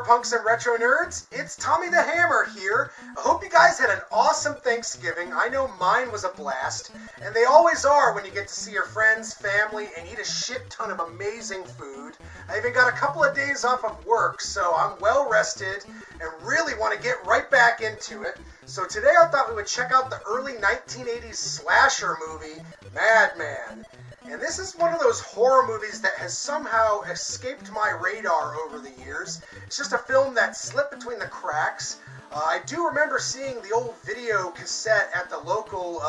punks and retro nerds, it's Tommy the Hammer here. I hope you guys had an awesome Thanksgiving. I know mine was a blast, and they always are when you get to see your friends, family, and eat a shit ton of amazing food. I even got a couple of days off of work, so I'm well rested and really want to get right back into it. So today I thought we would check out the early 1980s slasher movie, Madman. And this is one of those horror movies that has somehow escaped my radar over the years. It's just a film that slipped between the cracks. I do remember seeing the old video cassette at the local,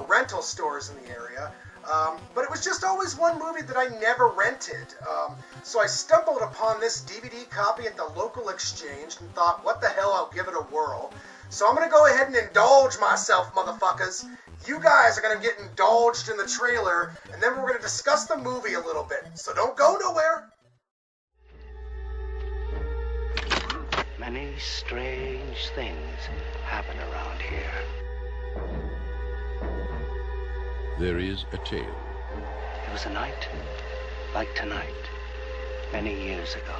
rental stores in the area. But it was just always one movie that I never rented. So I stumbled upon this DVD copy at the local exchange and thought, what the hell, I'll give it a whirl. So I'm going to go ahead and indulge myself, motherfuckers. You guys are going to get indulged in the trailer, and then we're going to discuss the movie a little bit. So don't go nowhere. Many strange things happen around here. There is a tale. There was a night like tonight, many years ago.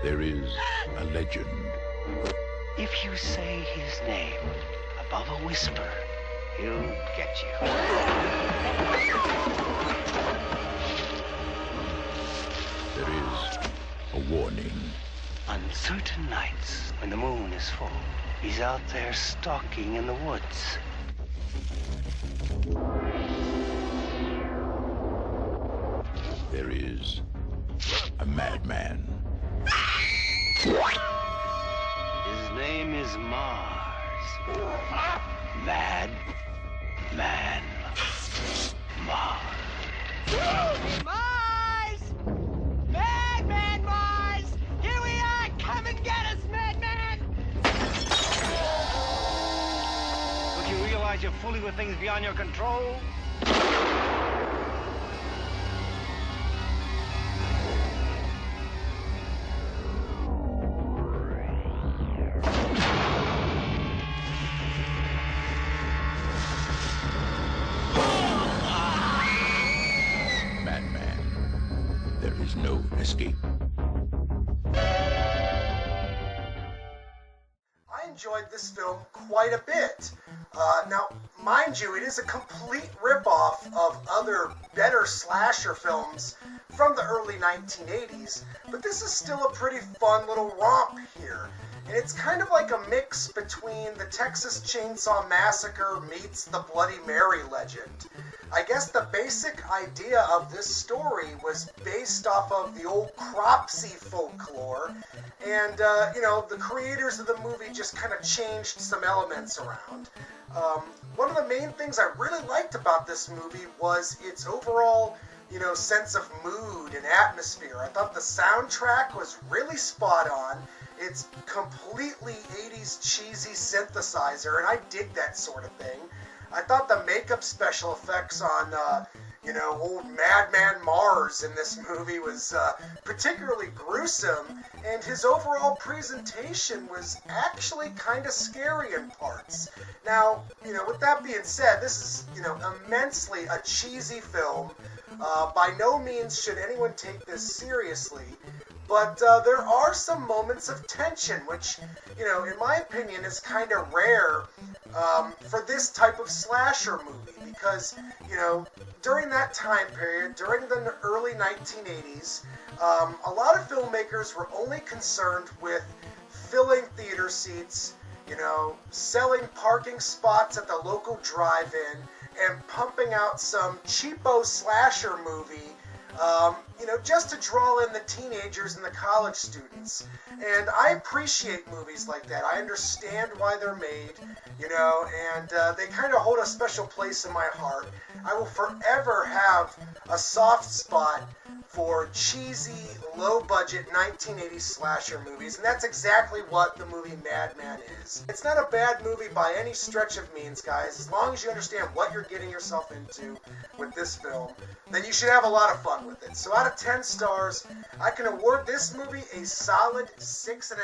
There is a legend. If you say his name above a whisper, he'll get you. There is a warning. On certain nights, when the moon is full, he's out there stalking in the woods. There is a madman. His name is Mars. Madman Mars. Mars! Madman Mars! Here we are! Come and get us, Madman! Don't you realize you're fooling with things beyond your control? There is no escape. I enjoyed this film quite a bit. Now, mind you, it is a complete ripoff of other better slasher films from the early 1980s, but this is still a pretty fun little romp here. And it's kind of like a mix between the Texas Chainsaw Massacre meets the Bloody Mary legend. I guess the basic idea of this story was based off of the old Cropsey folklore, and, the creators of the movie just kind of changed some elements around. One of the main things I really liked about this movie was its overall, sense of mood and atmosphere. I thought the soundtrack was really spot on. It's completely 80s cheesy synthesizer, and I dig that sort of thing. I thought the makeup special effects on, old Madman Mars in this movie was particularly gruesome, and his overall presentation was actually kind of scary in parts. Now, with that being said, this is, immensely a cheesy film. By no means should anyone take this seriously. But there are some moments of tension, which, in my opinion, is kind of rare for this type of slasher movie. Because, during that time period, during the early 1980s, a lot of filmmakers were only concerned with filling theater seats, selling parking spots at the local drive-in, and pumping out some cheapo slasher movie, just to draw in the teenagers and the college students. And I appreciate movies like that. I understand why they're made, and they kind of hold a special place in my heart. I will forever have a soft spot for cheesy, low-budget 1980s slasher movies, and that's exactly what the movie Madman is. It's not a bad movie by any stretch of means, guys. As long as you understand what you're getting yourself into with this film, then you should have a lot of fun with it. So out of 10 stars, I can award this movie a solid 6.5.